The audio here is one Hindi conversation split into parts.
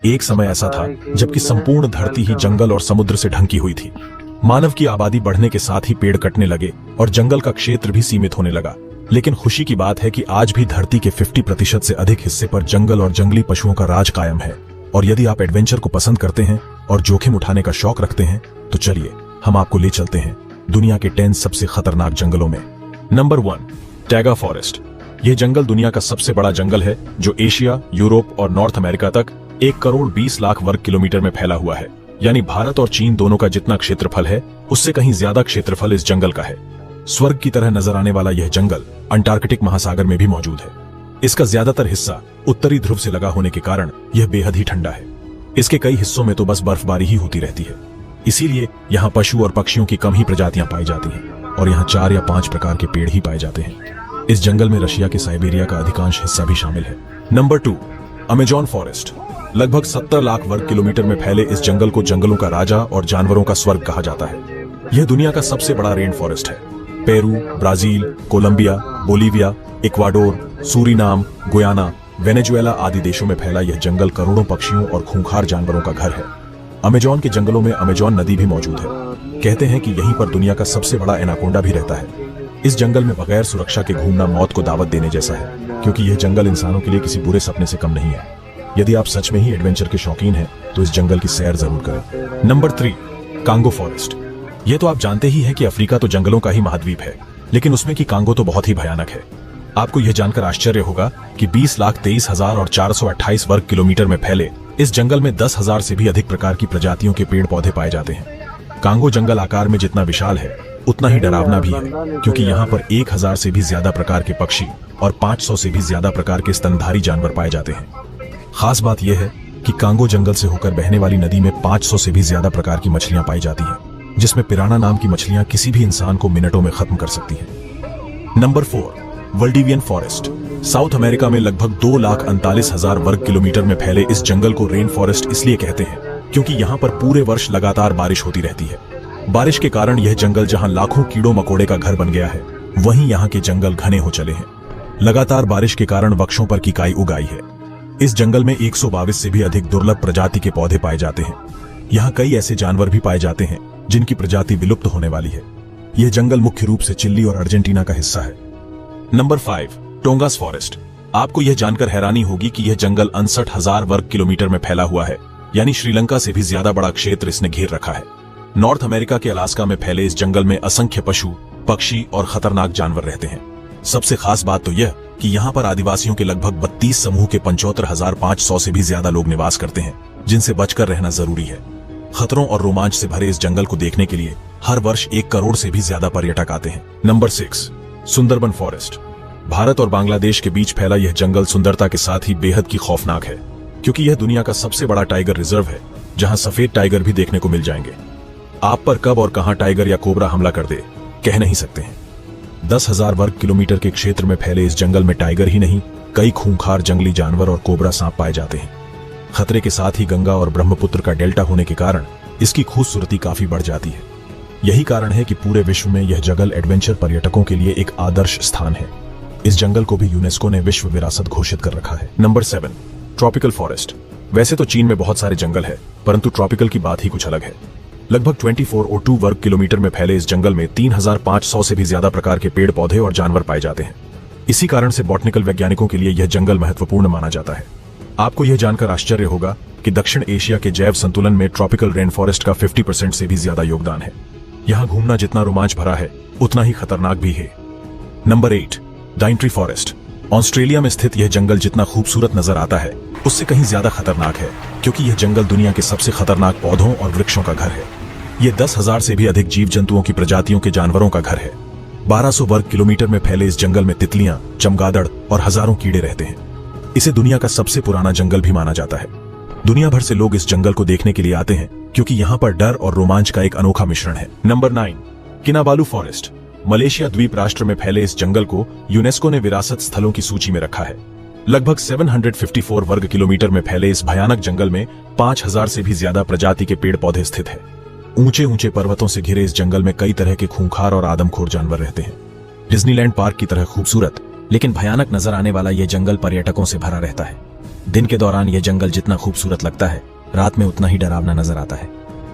एक समय ऐसा था जबकि संपूर्ण धरती ही जंगल और समुद्र से ढंकी हुई थी। मानव की आबादी बढ़ने के साथ ही पेड़ कटने लगे और जंगल का क्षेत्र भी सीमित होने लगा। लेकिन खुशी की बात है कि आज भी धरती के 50% से अधिक हिस्से पर जंगल और जंगली पशुओं का राज कायम है। और यदि आप एडवेंचर को पसंद करते हैं और जोखिम उठाने का शौक रखते हैं तो चलिए हम आपको ले चलते हैं दुनिया के 10 सबसे खतरनाक जंगलों में। Number 1, taiga forest. यह जंगल दुनिया का सबसे बड़ा जंगल है जो एशिया, यूरोप और नॉर्थ अमेरिका तक 1 करोड़ 20 लाख वर्ग किलोमीटर में फैला हुआ है। यानी भारत और चीन दोनों का जितना क्षेत्रफल है उससे कहीं ज्यादा क्षेत्रफल इस जंगल का है। स्वर्ग की तरह नजर आने वाला यह जंगल अंटार्कटिक महासागर में भी मौजूद है। इसका ज्यादातर हिस्सा उत्तरी ध्रुव से लगा होने के कारण यह बेहद ही ठंडा है। इसके कई हिस्सों में तो बस बर्फबारी ही होती रहती है। इसीलिए यहाँ पशु और पक्षियों की कम ही प्रजातियां पाई जाती हैं और यहाँ 4 या 5 प्रकार के पेड़ ही पाए जाते हैं। इस जंगल में रशिया के साइबेरिया का अधिकांश हिस्सा भी शामिल है। Number 2, Amazon forest. लगभग 70 लाख वर्ग किलोमीटर में फैले इस जंगल को जंगलों का राजा और जानवरों का स्वर्ग कहा जाता है। यह दुनिया का सबसे बड़ा रेन फॉरेस्ट है। Peru, Brazil, Colombia, Bolivia, Ecuador, Suriname, Guyana, Venezuela आदि देशों में फैला यह जंगल करोड़ों पक्षियों और खूंखार जानवरों का घर है। अमेजॉन के जंगलों में अमेजॉन नदी भी मौजूद है। कहते हैं कि यहीं पर दुनिया का सबसे बड़ा एनाकोंडा भी रहता है। इस जंगल में बगैर सुरक्षा के घूमना मौत को दावत देने जैसा है, क्योंकि यह जंगल इंसानों के लिए किसी बुरे सपने से कम नहीं है। यदि आप सच में ही एडवेंचर के शौकीन हैं तो इस जंगल की सैर जरूर करें। Number 3, Congo forest. यह तो आप जानते ही हैं कि अफ्रीका तो जंगलों का ही महाद्वीप है, लेकिन उसमें की कांगो तो बहुत ही भयानक है। आपको यह जानकर आश्चर्य होगा कि 20,23,428 वर्ग किलोमीटर में फैले इस जंगल में 10,000 से भी अधिक प्रकार की प्रजातियों के पेड़ पौधे पाए जाते हैं। कांगो जंगल आकार में जितना विशाल है उतना ही डरावना भी है, क्योंकि यहाँ पर 1,000 से भी ज्यादा प्रकार के पक्षी और 500 से भी ज्यादा प्रकार के स्तनधारी जानवर पाए जाते हैं। खास बात यह है कि कांगो जंगल से होकर बहने वाली नदी में 500 से भी ज्यादा प्रकार की मछलियां पाई जाती हैं, जिसमें पिराना नाम की मछलियां किसी भी इंसान को मिनटों में खत्म कर सकती हैं। Number 4, Valdivian forest. South America में लगभग 2,39,000 वर्ग किलोमीटर में फैले इस जंगल को रेन फॉरेस्ट इसलिए कहते हैं क्योंकि यहाँ पर पूरे वर्ष लगातार बारिश होती रहती है। बारिश के कारण यह जंगल जहाँ लाखों कीड़ों मकोड़े का घर बन गया है, वहीं यहाँ के जंगल घने हो चले हैं। लगातार बारिश के कारण वृक्षों पर कीकाई उग आई है। इस जंगल में 122 से भी अधिक दुर्लभ प्रजाति के पौधे पाए जाते हैं। यहाँ कई ऐसे जानवर भी पाए जाते हैं जिनकी प्रजाति विलुप्त होने वाली है। यह जंगल मुख्य रूप से चिली और अर्जेंटीना का हिस्सा है। Number 5, Tongass forest. आपको यह जानकर हैरानी होगी कि यह जंगल 59,000 वर्ग किलोमीटर में फैला हुआ है, यानी श्रीलंका से भी ज्यादा बड़ा क्षेत्र इसने घेर रखा है। नॉर्थ अमेरिका के अलास्का में फैले इस जंगल में असंख्य पशु, पक्षी और खतरनाक जानवर रहते हैं। सबसे खास बात तो यह कि यहाँ पर आदिवासियों के लगभग 32 समूह के 75,500 से भी ज्यादा लोग निवास करते हैं, जिनसे बचकर रहना जरूरी है। खतरों और रोमांच से भरे इस जंगल को देखने के लिए हर वर्ष 1 करोड़ से भी ज्यादा पर्यटक आते हैं। Number 6, Sundarban forest. भारत और बांग्लादेश के बीच फैला यह जंगल सुंदरता के साथ ही बेहद की खौफनाक है, क्योंकि यह दुनिया का सबसे बड़ा टाइगर रिजर्व है, जहां सफेद टाइगर भी देखने को मिल जाएंगे। आप पर कब और कहां टाइगर या कोबरा हमला कर दे कह नहीं सकते हैं। 10,000 वर्ग किलोमीटर के क्षेत्र में फैले इस जंगल में टाइगर ही नहीं, कई खूंखार जंगली जानवर और कोबरा सांप पाए जाते हैं। खतरे के साथ ही गंगा और ब्रह्मपुत्र का डेल्टा होने के कारण इसकी खूबसूरती काफी बढ़ जाती है। यही कारण है कि पूरे विश्व में यह जंगल एडवेंचर पर्यटकों के लिए एक आदर्श स्थान है। इस जंगल को भी यूनेस्को ने विश्व विरासत घोषित कर रखा है। Number 7, tropical forest. वैसे तो चीन में बहुत सारे जंगल है, परंतु ट्रॉपिकल की बात ही कुछ अलग है। लगभग 2402 वर्ग किलोमीटर में फैले इस जंगल में 3,500 से भी ज्यादा प्रकार के पेड़ पौधे और जानवर पाए जाते हैं। इसी कारण से बॉटनिकल वैज्ञानिकों के लिए यह जंगल महत्वपूर्ण माना जाता है। आपको यह जानकर आश्चर्य होगा कि दक्षिण एशिया के जैव संतुलन में ट्रॉपिकल रेन फॉरेस्ट का 50% से भी ज्यादा योगदान है। यहाँ घूमना जितना रोमांच भरा है उतना ही खतरनाक भी है। Number 8, डाइनट्री forest. ऑस्ट्रेलिया में स्थित यह जंगल जितना खूबसूरत नजर आता है उससे कहीं ज्यादा खतरनाक है, क्योंकि यह जंगल दुनिया के सबसे खतरनाक पौधों और वृक्षों का घर है। यह 10,000 से भी अधिक जीव जंतुओं की प्रजातियों के जानवरों का घर है। 1200 वर्ग किलोमीटर में फैले इस जंगल में तितलियां, चमगादड़ और हजारों कीड़े रहते हैं। इसे दुनिया का सबसे पुराना जंगल भी माना जाता है। दुनिया भर से लोग इस जंगल को देखने के लिए आते हैं, क्योंकि यहाँ पर डर और रोमांच का एक अनोखा मिश्रण है। Number 9, किनाबालू forest. मलेशिया द्वीप राष्ट्र में फैले इस जंगल को यूनेस्को ने विरासत स्थलों की सूची में रखा है। लगभग 754 वर्ग किलोमीटर में फैले इस भयानक जंगल में 5,000 से भी ज्यादा प्रजाति के पेड़ पौधे स्थित हैं। ऊंचे ऊंचे पर्वतों से घिरे इस जंगल में कई तरह के खूंखार और आदमखोर जानवर रहते हैं। डिज्नीलैंड पार्क की तरह खूबसूरत लेकिन भयानक नजर आने वाला यह जंगल पर्यटकों से भरा रहता है। दिन के दौरान यह जंगल जितना खूबसूरत लगता है, रात में उतना ही डरावना नजर आता है।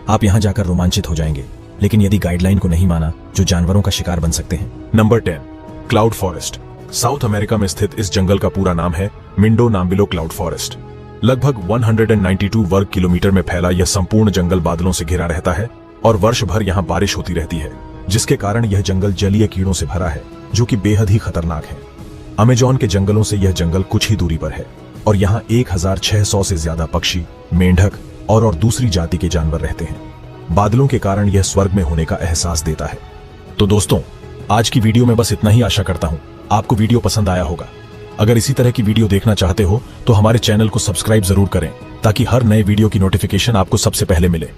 आप यहाँ जाकर रोमांचित हो जाएंगे, लेकिन यदि गाइडलाइन को नहीं माना जो जानवरों का शिकार बन सकते हैं। Number 10, cloud forest. South America में स्थित इस जंगल का पूरा नाम है मिंडो नाम्बिलो क्लाउड फॉरेस्ट। लगभग 192 वर्ग किलोमीटर में फैला यह संपूर्ण जंगल बादलों से घिरा रहता है और वर्ष भर यहाँ बारिश होती रहती है, जिसके कारण यह जंगल जलीय कीड़ों से भरा है जो कि बेहद ही खतरनाक है। अमेजोन के जंगलों से यह जंगल कुछ ही दूरी पर है और यहाँ 1600 से ज्यादा पक्षी, मेंढक और दूसरी जाति के जानवर रहते हैं। बादलों के कारण यह स्वर्ग में होने का एहसास देता है। तो दोस्तों, आज की वीडियो में बस इतना ही। आशा करता हूं आपको वीडियो पसंद आया होगा। अगर इसी तरह की वीडियो देखना चाहते हो तो हमारे चैनल को सब्सक्राइब जरूर करें ताकि हर नए वीडियो की नोटिफिकेशन आपको सबसे पहले मिले।